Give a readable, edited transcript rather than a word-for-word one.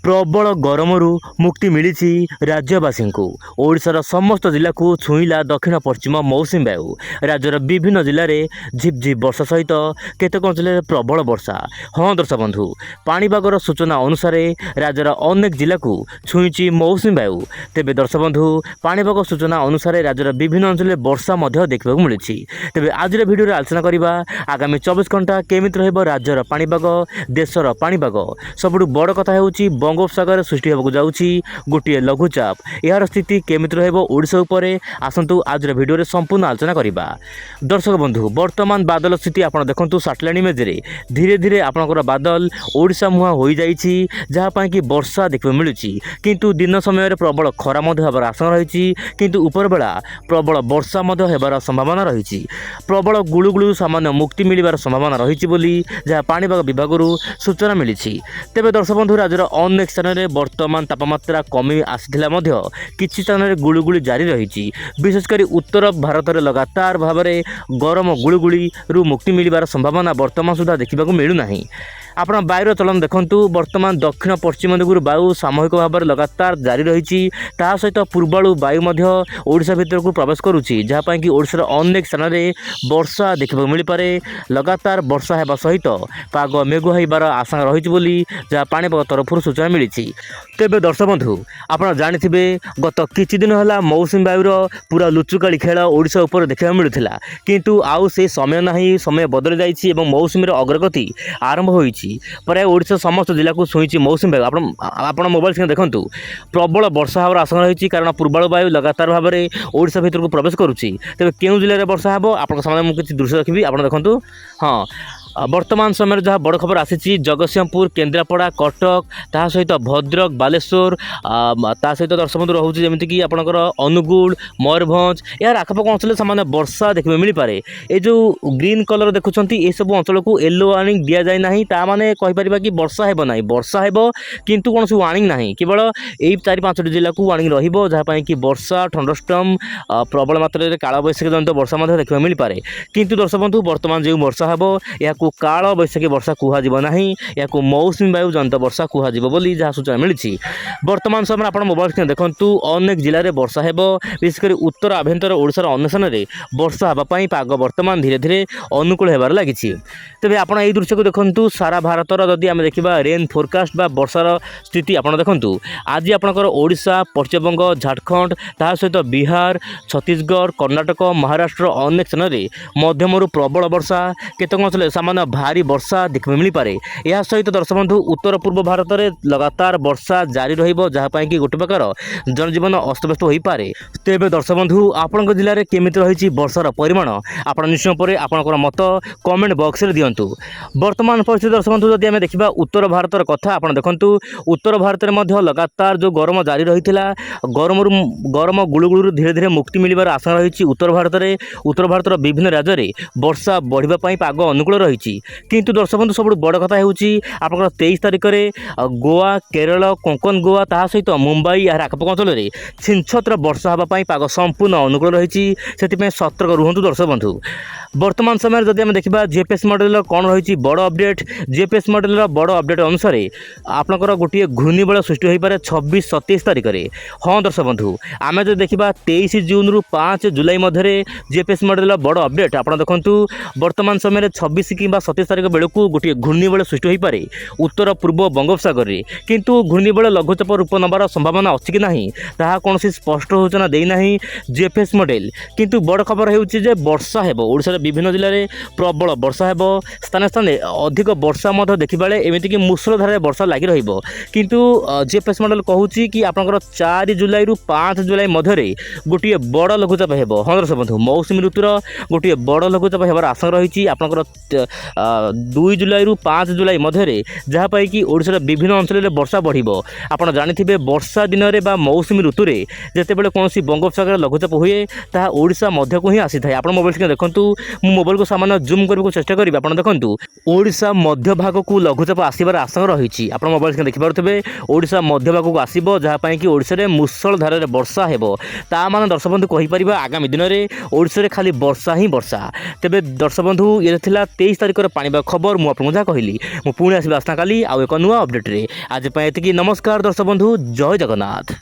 प्रबल गरमरू मुक्ति मिली राज्यवासी को ओडिशार समस्त जिला को छुईला दक्षिण पश्चिम मौसुमी वायु। राज्यर विभिन्न जिले में झिपझिप वर्षा सहित केतेक अंचल प्रबल वर्षा। हाँ दर्शक बंधु, पाणीपागर सूचना अनुसार राज्यर अनेक जिला को छुईची मौसुमी वायु। तेबे दर्शक बंधु, पाणीपाग सूचना अनुसार राज्यर विभिन्न अंचल वर्षा देखा मिली। तेबे आज भिडियो आलोचना करवा आगामी 24 घंटा केमिति रहिबो राज्यर पाणीपाग, देशर पाणीपाग। सबुठु बड़ कथा हेउची बंगोपसागर सृष्टि होगा जाऊँगी गोटे लघुचाप। यार स्थिति केमिति रहिबो ओडिशा उपरे आसंतु आज भिडियो संपूर्ण आलोचना करवा। दर्शक बंधु, वर्तमान बादल स्थिति आप देखु सैटेलाइट इमेज रे धीरे धीरे आपंकर बादल ओडिशा मुहां हो जाइछि, जहाँपाई कि वर्षा देखा मिलूँ। किंतु दिन समय प्रबल खरा होबार आशंका रही, किंतु उपर बेला प्रबल वर्षा होबार संभावना रही। प्रबल गुळुगुळु सामान्य मुक्ति मिलबार संभावना रही बोली जहाँ पाणीपाग विभाग सूचना मिली। तेबे दर्शक बंधु, राज्यर अनेक स्थान में वर्तमान तापमात्रा कमी आसाला किसी स्थान में गुळुगुळि जारी रही। विशेषकर उत्तर भारत में लगातार भाव में गरम गुळुगुळि मुक्ति मिलबार संभावना वर्तमान सुधा देखा मिलूना। आप वायुर चलन देखूँ, वर्तमान दक्षिण पश्चिम दिगु वायु सामूहिक भाव में लगातार जारी रही। सहित पूर्वाणु वायु ओडिशा भितर को प्रवेश करुच्ची, जहाँपाई कि ओडिशार अनेक स्थान में वर्षा देखा मिल पारे। लगातार वर्षा होगा सहित पाग मेघुआ होबार आशंका रही जहाँ पाणीपाग तरफ सूचना मिली। तेबे दर्शक बंधु, आप जानिथिबे गत किछि दिन है मौसुमी वायुर पूरा लुचुकाली खेल ओडिशा उपर देखा मिलूला, किंतु आउ से समय नहीं, समय बदल जाइछि एवं मौसुमीर अग्रगति आरंभ होइछि। प्राय ओडिशा समस्त जिला को छुईची मौसुमी वायु। आप मोबाइल स्क्रीन देखूँ प्रबल वर्षा होबार आशंका रही, कारण पूर्वाणु वायु लगातार भाव में ओडिशा भितर को प्रवेश करुच्ची। तेज क्यों जिले में वर्षा हे आप सामने मुझे दृश्य रखी आप देखूँ। हाँ, वर्तमान समय जहाँ बड़ खबर आसी जगतसिंहपुर, केन्द्रापड़ा, कटक, ता सहित भद्रक, बालेश्वर, ता सहित दर्शक बंधु रोचे जमीक आपंकर अनुगुल, मयूरभंज यार आखपाख अंचल सामान्य वर्षा देखा मिल पारे। ये जो ग्रीन कलर देखुं ये सब अंचल को येलो वार्निंग दि जाए ना, ताने कहीपर कि वर्षा हेब ना। वर्षा हेब किंतु कौन वार्निंग ना, केवल यही 4-5 जिला को वार्निंग रही, कि वर्षा, थंडरस्टॉर्म, प्रबल मात्रा काल बैशाखी जनित वर्षा देखा मिल पारे। किंतु दर्शक बंधु, वर्तमान जो वर्षा हेब या काल बैशाखी वर्षा कहना, या मौसुमी वायु जनित वर्षा कहली जहाँ सूचना मिली। वर्तमान समय आप मोबाइल स्क्रीन देखूँ अनेक जिले में वर्षा हेब, विशेषकर उत्तर आभ्यंतर ओडिशार अन्य स्थान में वर्षा होगापाई पाग वर्तमान धीरे धीरे अनुकूल होबार लगी। तेज आप दृश्य को देखूँ सारा भारतर जदि आम देखा रेन फोरकास्ट बा वर्षार स्थिति आप देखूँ। आज आपंकर ओडिशा, पश्चिमबंग, झारखंड, ता सहित बिहार, छत्तीसगढ़, कर्णाटक, महाराष्ट्र अनेक स्थान में मध्यम प्रबल वर्षा, केतक अंचल सामान्य भारी वर्षा देखा मिल पारे। यह सहित दर्शक बंधु, उत्तर पूर्व भारत में लगातार वर्षा जारी रहिबो, जहाँपाई कि गोटे प्रकार जनजीवन अस्तव्यस्त हो पारे। तेबे दर्शक बंधु, आपन जिले में केमिति रही वर्षार परिमाण आप निश्चय पर आपंकर मत कमेंट बॉक्स में दिंतु। वर्तमान परिस्थिति दर्शक बंधु, जदि आम देखा उत्तर भारतर कथा आप देखूँ, उत्तर भारत में लगातार जो गरम जारी रही गरम गुळुगुळु धीरे धीरे मुक्ति मिलबार आशा रही। उत्तर भारतर विभिन्न राज्य में वर्षा बढ़ापी पाग अनुकूल रही। किंतु दर्शक बंधु, सब बड़ कथा होउची आप 23 तारिख में गोवा, केरल, कोंकण गोवा, ता सहित मुंबई यार आखपाख अंचल में छिनछत्र वर्षा होगापाई पाग संपूर्ण अनुकूल रही। से सतर्क रुहतु दर्शक बंधु। वर्तमान समय जदि आम देखा जीएफएस मॉडल कौन रही बड़ अपडेट, जीएफएस मॉडल बड़ अपडेट अनुसार आपंकर गोटे घूर्णिबल सृष्टि हो पारे 26-27 तारिख में। हाँ दर्शक बंधु, आम जो देखा 23 जून रु 5 जुलाई मध्य जीएफएस मॉडल बड़ अपडेट आप देखूँ। वर्तमान समय 26 कि 27 तारिख बेलू गोटे घूर्णिबल सृष्टि हो पारे उत्तर पूर्व बंगोपसागर में, किंतु घूर्णिबल लघुचाप रूप नबार संभावना अच्छी कि नहीं ताहा कौन स्पष्ट सूचना देना जीएफएस मॉडल। किंतु बड़ खबर होउची जे वर्षा हेबो, ओडिशा विभिन्न जिले में प्रबल वर्षा हेबो, स्थान स्थान अधिक वर्षा देखिबा एमती कि मूसलधारे वर्षा लगी रहिबो। किंतु जीएफएस मॉडल कहूची कि आपंकर 4 जुलाई रु 5 जुलाई मध्य गोटे बड़ लघुचाप हेबो। हाँ दर्शक बंधु, मौसुमी ऋतुर गोटे बड़ लघुचाप हेबार आशंका रही। आपंकर 2 जुलाई रु 5 जुलाई मध्य जहाँपाई कि ओडिशार विभिन्न अंचल में वर्षा बढ़िबो। आपण जानिथिबे वर्षा दिन में बा मौसुमी ऋतु में जितेबाला कौन बंगोपसागर लघुचाप हुए ताहा ओडिशा मध्य को ही आसी थाए। आपण मोबाइल स्क्रीन देखूँ, मोबाइल को सामान्य जूम करने को चेष्टा करेंगे। आप देखूँ ओडिशा मध्य भाग को लघुचाप आसबार आशंका रही। आप मोबाइल स्क्रीन देखिपे ओडिशा मध्य भाग को आसो, जहाँपाई कि ओडिशा रे मूसलधारे वर्षा हेबो। ता माने दर्शक बंधु कहीपर आगामी दिन में ओडिशा रे खाली वर्षा ही वर्षा। तेबे दर्शक बंधु ये 23 तारिखर पाणीपाग खबर मुझे आपको जहाँ कहली मुझे पुणी आसबि आसना काली आउ एक नुआ अपडेट्रे आज एतिकी नमस्कार दर्शक बंधु जय जगन्नाथ।